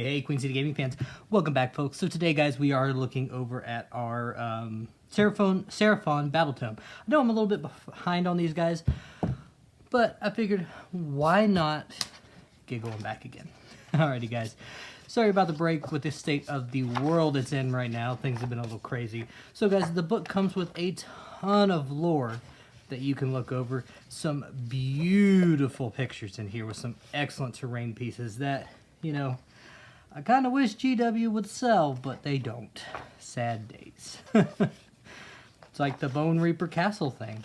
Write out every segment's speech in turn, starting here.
Hey, Queen City Gaming fans, welcome back, folks. So today, guys, we are looking over at our Seraphon Battletome. I know I'm a little bit behind on these guys, but I figured, why not get going back again? Alrighty, guys. Sorry about the break with the state of the world it's in right now. Things have been a little crazy. So, guys, the book comes with a ton of lore that you can look over. Some beautiful pictures in here with some excellent terrain pieces that, you know, I kind of wish GW would sell, but they don't. Sad days. It's like the Bone Reaper Castle thing.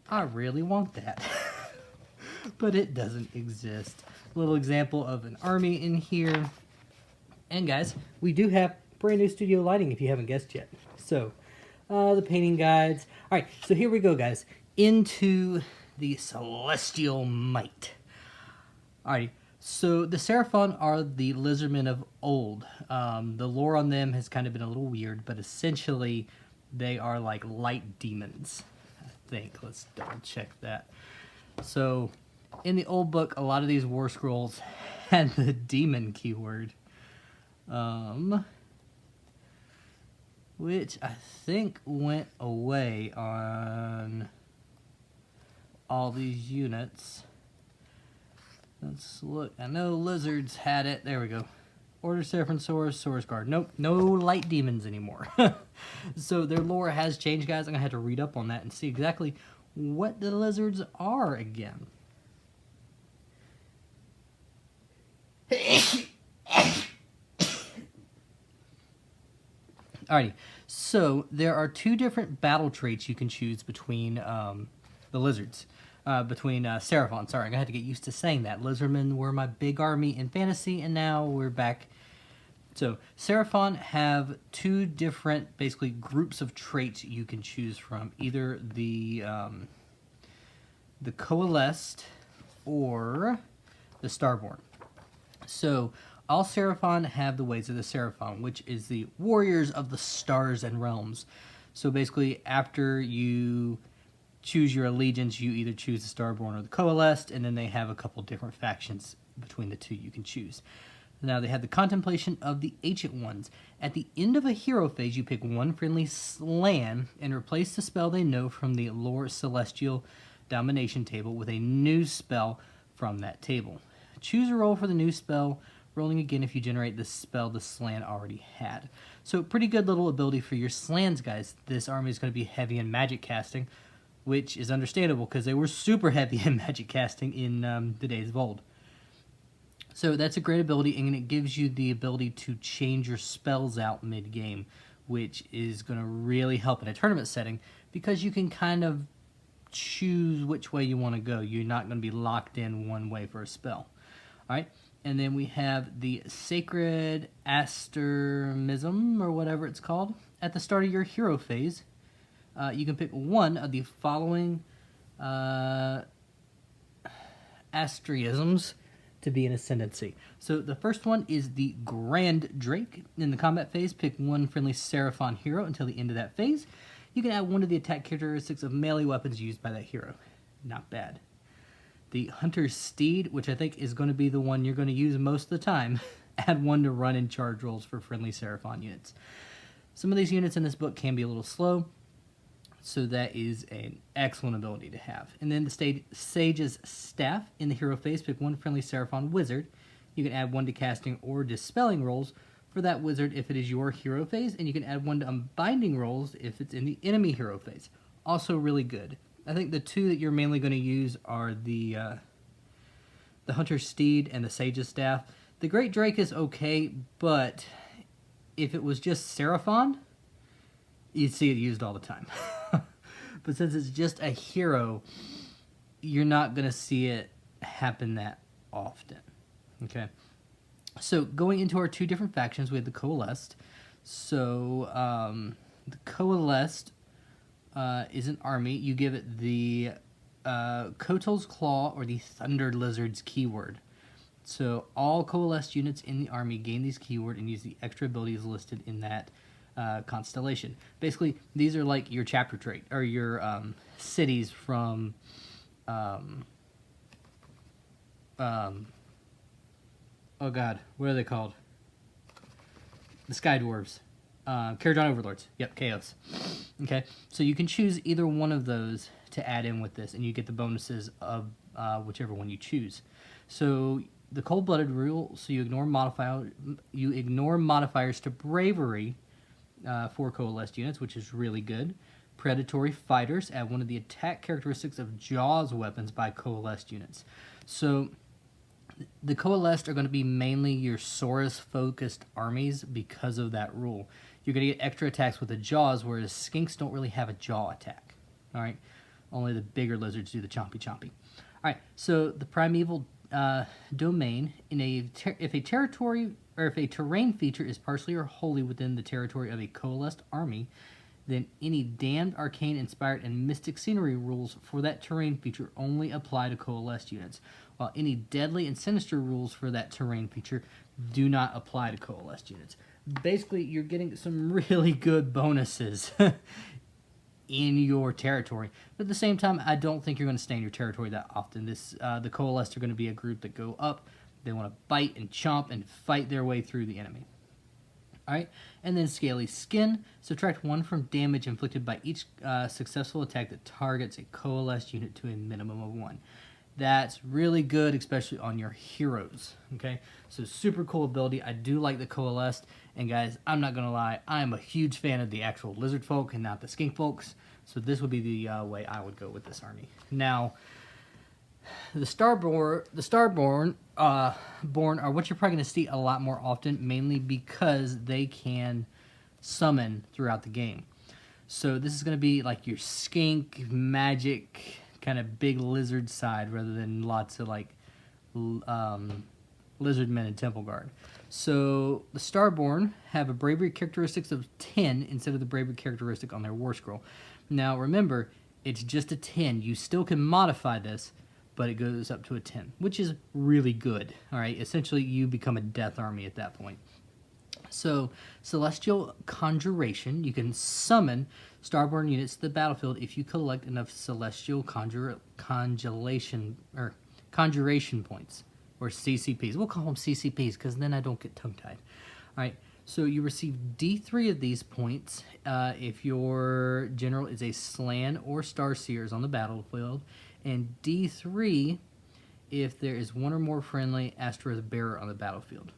I really want that. But it doesn't exist. A little example of an army in here. And guys, we do have brand new studio lighting if you haven't guessed yet. So, the painting guides. Alright, so here we go, guys. Into the Celestial Might. Alrighty. So the Seraphon are the lizardmen of old. The lore on them has kind of been a little weird, but essentially they are like light demons, I think. Let's double check that. So in the old book, a lot of these war scrolls had the demon keyword, which I think went away on all these units. Let's look. I know lizards had it. There we go. Order Seraphon Source Guard. Nope, no light demons anymore. So their lore has changed, guys. I'm going to have to read up on that and see exactly what the lizards are again. Alrighty. So there are two different battle traits you can choose between the lizards. Between Seraphon. Sorry, I'm going to have to get used to saying that. Lizardmen were my big army in fantasy, and now we're back. So, Seraphon have two different, basically, groups of traits you can choose from. Either the Coalesced or the Starborn. So, all Seraphon have the ways of the Seraphon, which is the warriors of the stars and realms. So, basically, after you choose your allegiance, you either choose the Starborn or the Coalesced, and then they have a couple different factions between the two you can choose. Now they have the Contemplation of the Ancient Ones. At the end of a hero phase, you pick one friendly Slan and replace the spell they know from the Lore Celestial Domination table with a new spell from that table. Choose a roll for the new spell, rolling again if you generate the spell the Slan already had. So pretty good little ability for your Slans, guys. This army is going to be heavy in magic casting, which is understandable because they were super heavy in magic casting in the days of old. So that's a great ability, and it gives you the ability to change your spells out mid-game, which is going to really help in a tournament setting because you can kind of choose which way you want to go. You're not going to be locked in one way for a spell. All right, and then we have the Sacred Asterism, or whatever it's called. At the start of your hero phase, you can pick one of the following asterisms to be an ascendancy. So the first one is the Grand Drake. In the combat phase, pick one friendly Seraphon hero until the end of that phase. You can add one of the attack characteristics of melee weapons used by that hero. Not bad. The Hunter's Steed, which I think is going to be the one you're going to use most of the time. Add one to run and charge rolls for friendly Seraphon units. Some of these units in this book can be a little slow, so that is an excellent ability to have. And then the Sage's Staff. In the hero phase, pick one friendly Seraphon wizard. You can add one to casting or dispelling rolls for that wizard if it is your hero phase, and you can add one to unbinding rolls if it's in the enemy hero phase. Also really good. I think the two that you're mainly going to use are the Hunter's Steed and the Sage's Staff. The Great Drake is okay, but if it was just Seraphon, you'd see it used all the time. But since it's just a hero, you're not going to see it happen that often. Okay. So going into our two different factions, we have the Coalesced. So the Coalesced is an army. You give it the Kotal's Claw or the Thunder Lizard's keyword. So all Coalesced units in the army gain these keyword and use the extra abilities listed in that constellation. Basically, these are like your chapter trait, or your cities from oh god, what are they called? the Sky Dwarves. Karajan Overlords. Yep, Chaos. Okay, so you can choose either one of those to add in with this, and you get the bonuses of whichever one you choose. So the Cold-Blooded rule, so you ignore modifiers to bravery for coalesced units, which is really good. Predatory fighters, add one of the attack characteristics of Jaws weapons by coalesced units. So the coalesced are going to be mainly your Saurus-focused armies because of that rule. You're going to get extra attacks with the Jaws, whereas Skinks don't really have a Jaw attack. All right, only the bigger lizards do the chompy chompy. All right, so the primeval domain if a territory or if a terrain feature is partially or wholly within the territory of a coalesced army, then any damned, arcane, inspired, and mystic scenery rules for that terrain feature only apply to coalesced units, while any deadly and sinister rules for that terrain feature do not apply to coalesced units. Basically, you're getting some really good bonuses in your territory, but at the same time, I don't think you're going to stay in your territory that often. The coalesced are going to be a group that go up. They want to bite and chomp and fight their way through the enemy. Alright, and then Scaly Skin. Subtract 1 from damage inflicted by each successful attack that targets a coalesced unit to a minimum of 1. That's really good, especially on your heroes. Okay, so super cool ability. I do like the coalesced, and guys, I'm not going to lie, I am a huge fan of the actual lizard folk and not the skink folks, so this would be the way I would go with this army. Now, the Starborn are what you're probably going to see a lot more often, mainly because they can summon throughout the game. So this is going to be like your skink, magic, kind of big lizard side rather than lots of like lizard men and temple guard. So the Starborn have a bravery characteristics of 10 instead of the bravery characteristic on their war scroll. Now remember, it's just a 10. You still can modify this, but it goes up to a 10, which is really good. All right, essentially you become a death army at that point. So, Celestial Conjuration, you can summon Starborn units to the battlefield if you collect enough Celestial Conjuration points, or CCPs. We'll call them CCPs because then I don't get tongue-tied. All right, so you receive D3 of these points if your general is a Slan or Starseers on the battlefield, and D3 if there is one or more friendly Asteroid Bearer on the battlefield.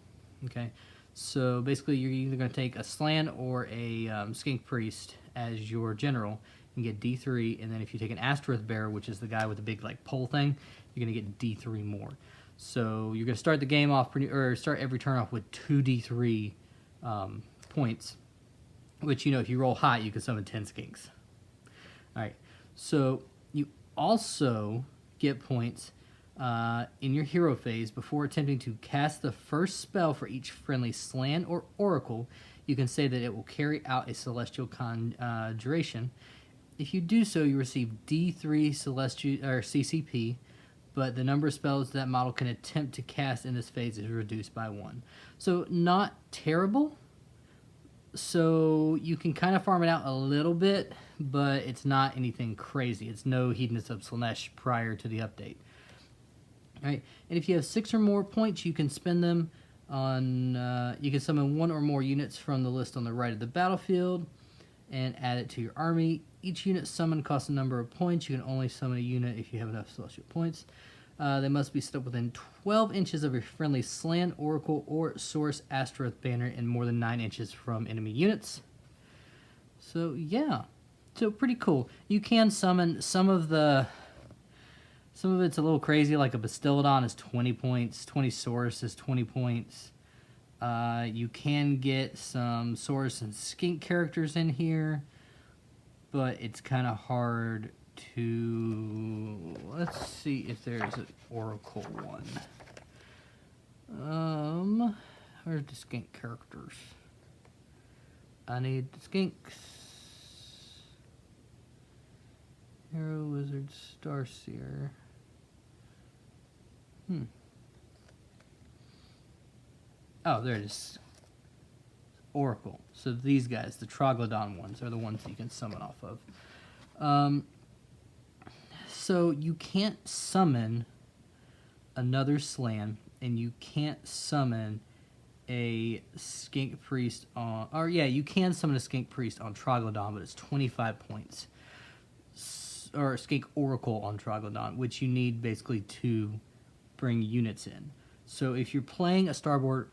Okay, so basically you're either going to take a Slan or a Skink Priest as your general and get D3, and then if you take an Asteroid Bearer, which is the guy with the big like pole thing, you're going to get D3 more. So you're going to start the game off start every turn off with 2 D3 points, which, you know, if you roll high, you can summon 10 Skinks. All right, so you also get points in your hero phase before attempting to cast the first spell for each friendly Slan or Oracle. You can say that it will carry out a Celestial Conjuration. If you do so, you receive D3 Celestial or CCP, but the number of spells that model can attempt to cast in this phase is reduced by 1. So not terrible. So you can kind of farm it out a little bit, but it's not anything crazy. It's no Hedonist of Slanesh prior to the update. All right, and if you have 6 or more points, you can spend them on. You can summon 1 or more units from the list on the right of the battlefield, and add it to your army. Each unit summoned costs a number of points. You can only summon a unit if you have enough celestial points. They must be set up within 12 inches of your friendly Slan, Oracle, or Source Asteroth banner and more than 9 inches from enemy units. So yeah, so pretty cool. You can summon some of it's a little crazy, like a Bastillodon is 20 points, 20 Source is 20 points. You can get some Source and Skink characters in here, but it's kind of hard to... Let's see if there's an Oracle one. Where's the Skink characters? I need the Skinks. Hero, Wizard, Starseer. Oh, there it is. Oracle. So these guys, the Troglodon ones, are the ones that you can summon off of. So you can't summon another Slan, and you can't summon a Skink Priest on... Or, yeah, you can summon a Skink Priest on Troglodon, but it's 25 points. Or a Skink Oracle on Troglodon, which you need basically to bring units in. So if you're playing a Starborn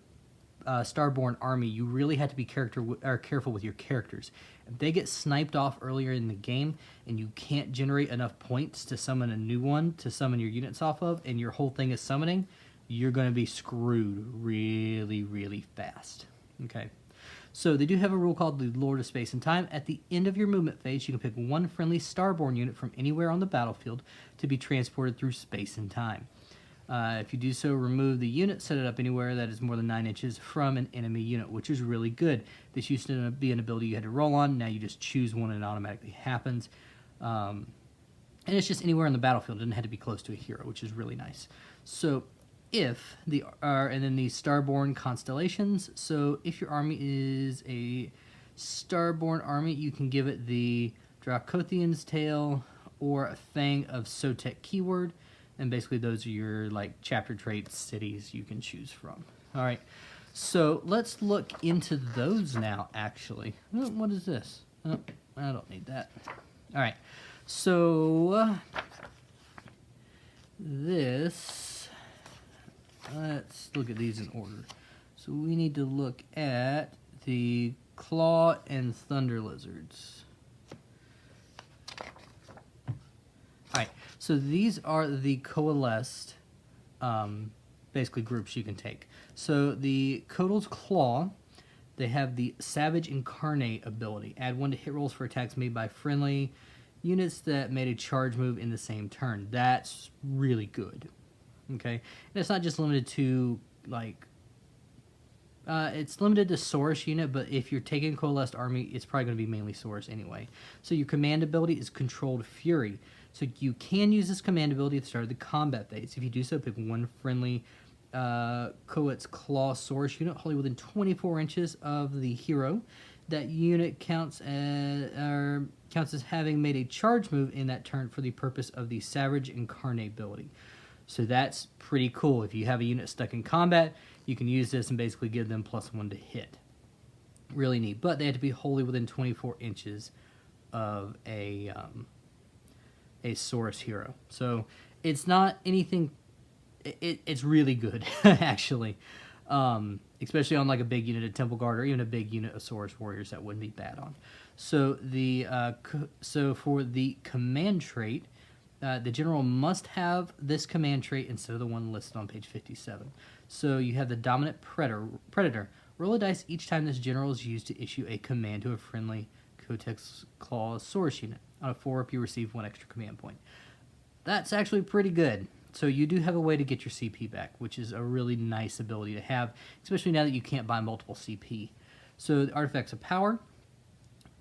army, you really have to be careful with your characters. If they get sniped off earlier in the game and you can't generate enough points to summon a new one to summon your units off of, and your whole thing is summoning, you're going to be screwed really, really fast. Okay. So they do have a rule called the Lord of Space and Time. At the end of your movement phase, you can pick one friendly Starborn unit from anywhere on the battlefield to be transported through space and time. If you do so, remove the unit, set it up anywhere that is more than 9 inches from an enemy unit, which is really good. This used to be an ability you had to roll on. Now you just choose one and it automatically happens. And it's just anywhere on the battlefield. It doesn't have to be close to a hero, which is really nice. So if the and then the Starborn constellations. So if your army is a Starborn army, you can give it the Dracothian's Tail or a Fang of Sotek keyword. And basically those are your like chapter trait cities you can choose from. All right, so let's look into those now, actually. Oh, what is this? Oh, I don't need that. All right, so let's look at these in order. So we need to look at the Claw and Thunder Lizards. All right, so these are the coalesced, basically groups you can take. So the Kotal's Claw, they have the Savage Incarnate ability. Add 1 to hit rolls for attacks made by friendly units that made a charge move in the same turn. That's really good. Okay, and it's not just limited to like. It's limited to Saurus unit, but if you're taking Coalesced Army, it's probably going to be mainly Saurus anyway. So your command ability is Controlled Fury. So you can use this command ability at the start of the combat phase. If you do so, pick one friendly Coet's Claw Saurus unit wholly within 24 inches of the hero. That unit counts as having made a charge move in that turn for the purpose of the Savage Incarnate ability. So that's pretty cool. If you have a unit stuck in combat, you can use this and basically give them +1 to hit. Really neat. But they have to be wholly within 24 inches of a Saurus hero. So it's not anything... It's really good, actually. Especially on like a big unit of Temple Guard or even a big unit of Saurus Warriors, that wouldn't be bad on. So for the command trait, the general must have this command trait instead of the one listed on page 57. So you have the Dominant Predator. Roll a dice each time this general is used to issue a command to a friendly Cotex Claw Saurus unit. On a 4-up, you receive 1 extra command point. That's actually pretty good. So you do have a way to get your CP back, which is a really nice ability to have, especially now that you can't buy multiple CP. So the Artifacts of Power.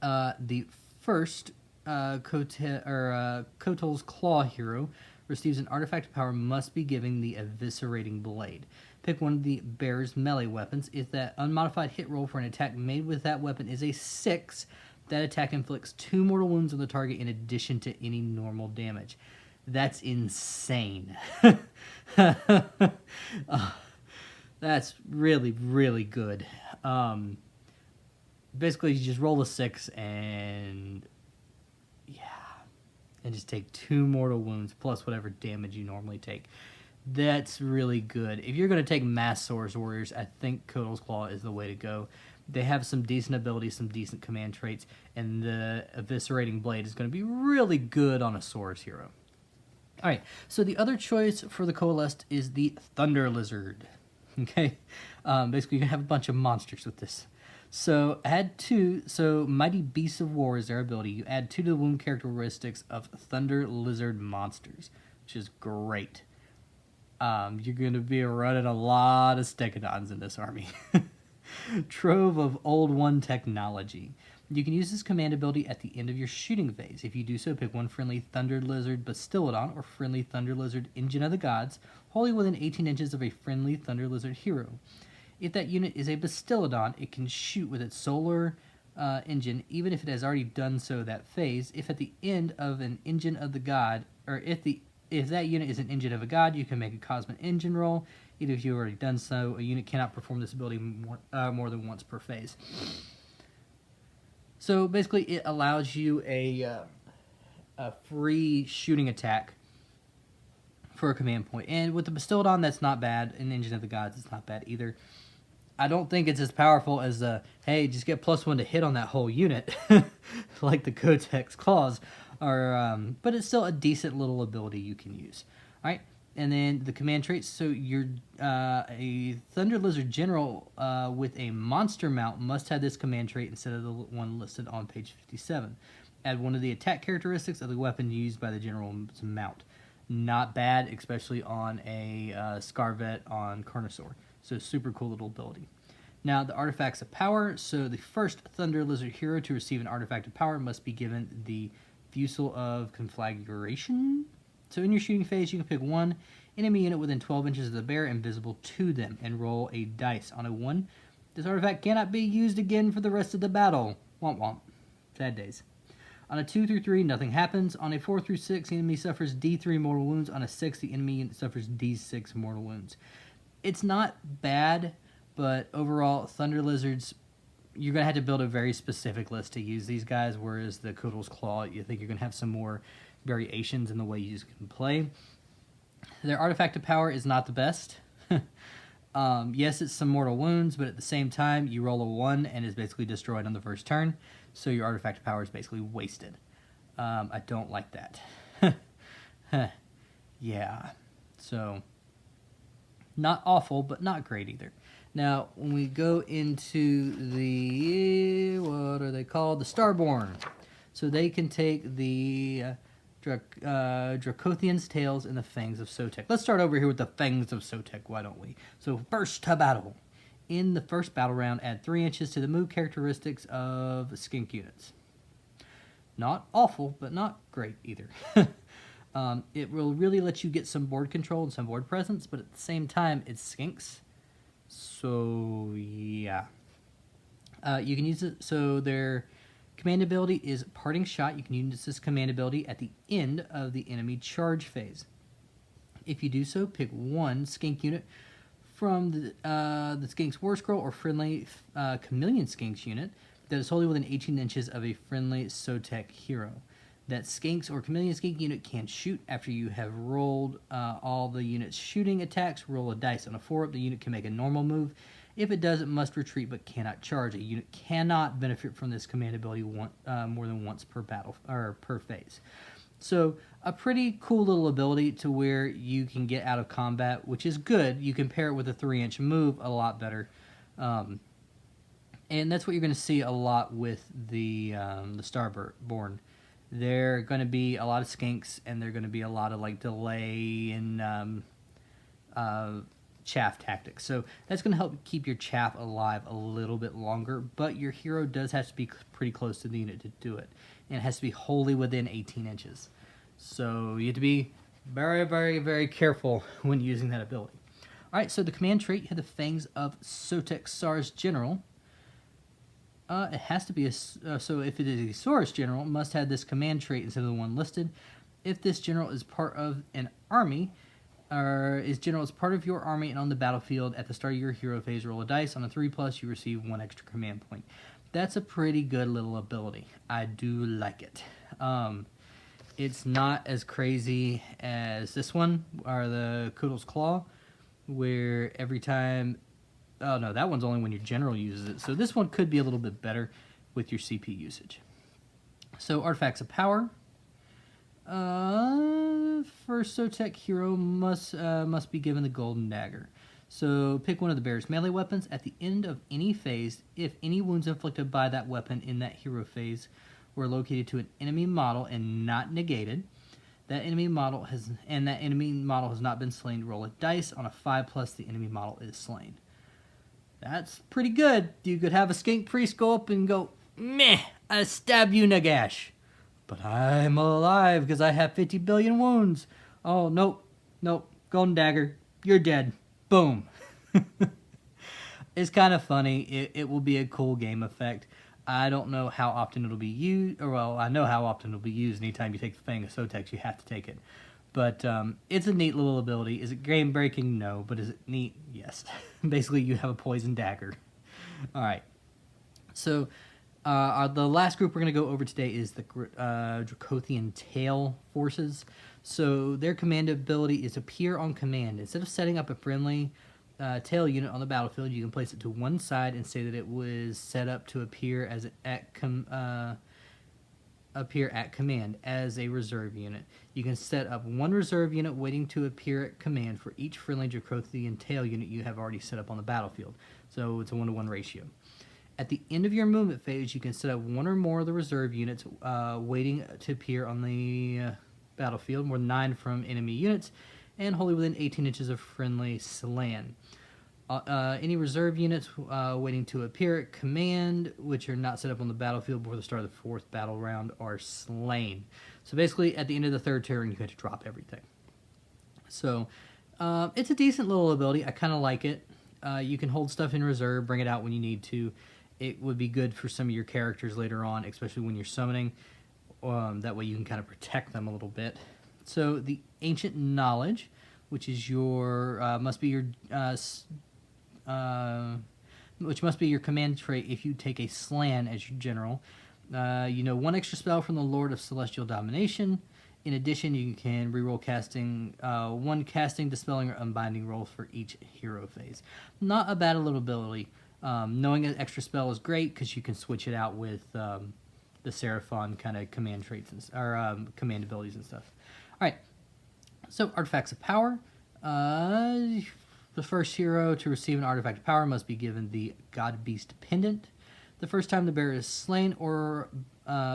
The first Kotal's Claw hero receives an artifact of power, must be given the Eviscerating Blade. Pick one of the bear's melee weapons. If that unmodified hit roll for an attack made with that weapon is a 6, that attack inflicts 2 mortal wounds on the target in addition to any normal damage. That's insane. That's really, really good. Basically, you just roll a 6 and just take 2 mortal wounds plus whatever damage you normally take. That's really good. If you're going to take Mass Saurus Warriors, I think Kotal's Claw is the way to go. They have some decent abilities, some decent command traits, and the Eviscerating Blade is going to be really good on a Saurus hero. All right, so the other choice for the Coalesced is the Thunder Lizard. Okay, basically you can have a bunch of monsters with this. So add 2. So Mighty Beasts of War is their ability. You add 2 to the wound characteristics of Thunder Lizard monsters, which is great. You're going to be running a lot of Stegodons in this army. Trove of Old One technology. You can use this command ability at the end of your shooting phase. If you do so, pick one friendly Thunder Lizard Bastillodon or friendly Thunder Lizard Engine of the Gods, wholly within 18 inches of a friendly Thunder Lizard hero. If that unit is a Bastillodon, it can shoot with its solar engine, even if it has already done so that phase. If at the end of an Engine of the God, or if the If that unit is an engine of a god, you can make a cosmic engine roll. Even if you've already done so, a unit cannot perform this ability more than once per phase. So basically, it allows you a free shooting attack for a command point. And with the Bastildon, that's not bad. An Engine of the Gods, it's not bad either. I don't think it's as powerful as hey, just get +1 to hit on that whole unit, like the Codex Claws, but it's still a decent little ability you can use. All right, and then the command traits. So you're a Thunder Lizard General with a monster mount must have this command trait instead of the one listed on page 57. Add one of the attack characteristics of the weapon used by the general's mount. Not bad, especially on a Scarvet on Carnosaur. So super cool little ability. Now the artifacts of power. So the first Thunder Lizard hero to receive an artifact of power must be given the Fusel of Conflagration. So in your shooting phase, you can pick one enemy unit within 12 inches of the bear invisible to them and roll a dice. On a 1, this artifact cannot be used again for the rest of the battle. Womp womp. Sad days. On a 2 through 3, nothing happens. On a 4 through 6, the enemy suffers D3 mortal wounds. On a 6, the enemy unit suffers D6 mortal wounds. It's not bad, but overall, Thunder Lizards, you're going to have to build a very specific list to use these guys, whereas the Koodle's Claw, you think you're going to have some more variations in the way you can play. Their artifact of power is not the best. Yes, it's some mortal wounds, but at the same time, you roll a 1 and is basically destroyed on the first turn, so your artifact of power is basically wasted. I don't like that. Yeah, so not awful, but not great either. Now, when we go into the, what are they called? The Starborn. So they can take the Dracothian's Tails and the Fangs of Sotek. Let's start over here with the Fangs of Sotek, why don't we? So, first to battle. In the first battle round, add 3 inches to the move characteristics of skink units. Not awful, but not great either. It will really let you get some board control and some board presence, but at the same time, it's skinks. So, yeah. You can use it, so their command ability is Parting Shot. You can use this command ability at the end of the enemy charge phase. If you do so, pick one skink unit from the Skink's War Scroll or friendly Chameleon Skinks unit that is wholly within 18 inches of a friendly Sotek hero. That Skinks or Chameleon Skink unit can shoot. After you have rolled all the unit's shooting attacks, roll a dice. On a 4-up, the unit can make a normal move. If it does, it must retreat but cannot charge. A unit cannot benefit from this command ability more than once per battle or per phase. So a pretty cool little ability to where you can get out of combat, which is good. You can pair it with a 3-inch move a lot better. And that's what you're going to see a lot with the Starborn. There are going to be a lot of skinks, and there are going to be a lot of like delay and chaff tactics. So that's going to help keep your chaff alive a little bit longer, but your hero does have to be pretty close to the unit to do it. And it has to be wholly within 18 inches. So you have to be very, very, very careful when using that ability. All right, so the command trait, you have the Fangs of Sotek Sars General. It has to be so if it is a Saurus General, it must have this command trait instead of the one listed. If this general is part of an army, or is general as part of your army and on the battlefield at the start of your hero phase, roll a dice. On a 3+, you receive 1 extra command point. That's a pretty good little ability. I do like it. It's not as crazy as this one, or the Koodle's Claw, where every time... Oh, no, that one's only when your general uses it. So this one could be a little bit better with your CP usage. So, Artifacts of Power. First Sotek hero must be given the Golden Dagger. So, pick one of the bear's melee weapons. At the end of any phase, if any wounds inflicted by that weapon in that hero phase were located to an enemy model and not negated, that enemy model has not been slain, roll a dice. On a 5+, the enemy model is slain. That's pretty good. You could have a skink priest go up and go, meh, I stab you, Nagash. But I'm alive because I have 50 billion wounds. Oh, nope, Golden Dagger, you're dead. Boom. It's kind of funny. It will be a cool game effect. I don't know how often it'll be used, or well, I know how often it'll be used. Anytime you take the Fang of Sotex, you have to take it. But it's a neat little ability. Is it game breaking? No. But is it neat? Yes. Basically, you have a poison dagger. All right. So the last group we're going to go over today is the Dracothian Tail forces. So their command ability is appear on command. Instead of setting up a friendly tail unit on the battlefield, you can place it to one side and say that it was set up to appear as appear at command as a reserve unit. You can set up one reserve unit waiting to appear at command for each friendly Dracothian tail unit you have already set up on the battlefield. So it's a 1-to-1 ratio. At the end of your movement phase, you can set up one or more of the reserve units waiting to appear on the battlefield, more than 9 from enemy units, and wholly within 18 inches of friendly slan. Any reserve units waiting to appear at command, which are not set up on the battlefield before the start of the 4th battle round, are slain. So basically, at the end of the 3rd turn, you have to drop everything. So it's a decent little ability. I kind of like it. You can hold stuff in reserve, bring it out when you need to. It would be good for some of your characters later on, especially when you're summoning. That way you can kind of protect them a little bit. So the Ancient Knowledge, which is your must be your command trait if you take a slan as your general. You know, 1 extra spell from the Lord of Celestial Domination. In addition, you can reroll casting 1 casting, dispelling, or unbinding rolls for each hero phase. Not a bad little ability. Knowing an extra spell is great because you can switch it out with the Seraphon kind of command traits or command abilities and stuff. All right, so artifacts of power. The first hero to receive an artifact of power must be given the God Beast Pendant. The first time the bearer is slain or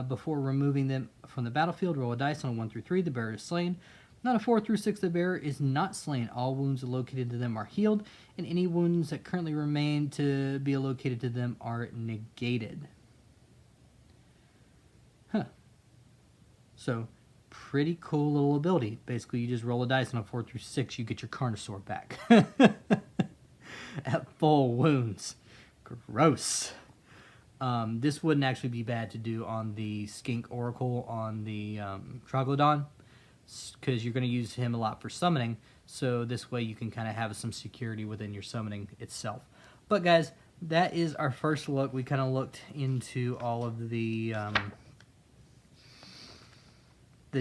before removing them from the battlefield, roll a dice on a 1 through 3. The bearer is slain. On a 4 through 6, the bearer is not slain. All wounds located to them are healed, and any wounds that currently remain to be allocated to them are negated. So, pretty cool little ability. Basically, you just roll a dice on a 4 through 6, you get your Carnosaur back. At full wounds. Gross. This wouldn't actually be bad to do on the Skink Oracle on the Troglodon, because you're going to use him a lot for summoning, so this way you can kind of have some security within your summoning itself. But guys, that is our first look. We kind of looked into all of the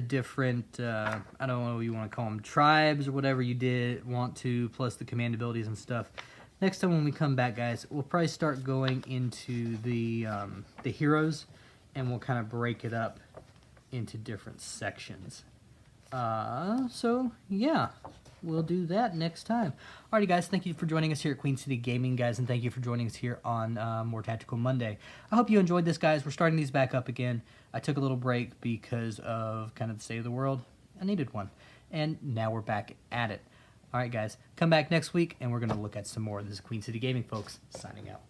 different, I don't know what you want to call them, tribes or whatever you did want to, plus the command abilities and stuff. Next time when we come back, guys, we'll probably start going into the heroes, and we'll kind of break it up into different sections. So, yeah, we'll do that next time. Alrighty, guys, thank you for joining us here at Queen City Gaming, guys, and thank you for joining us here on More Tactical Monday. I hope you enjoyed this, guys. We're starting these back up again. I took a little break because of kind of the state of the world. I needed one. And now we're back at it. Alright, guys, come back next week, and we're going to look at some more. This is Queen City Gaming, folks, signing out.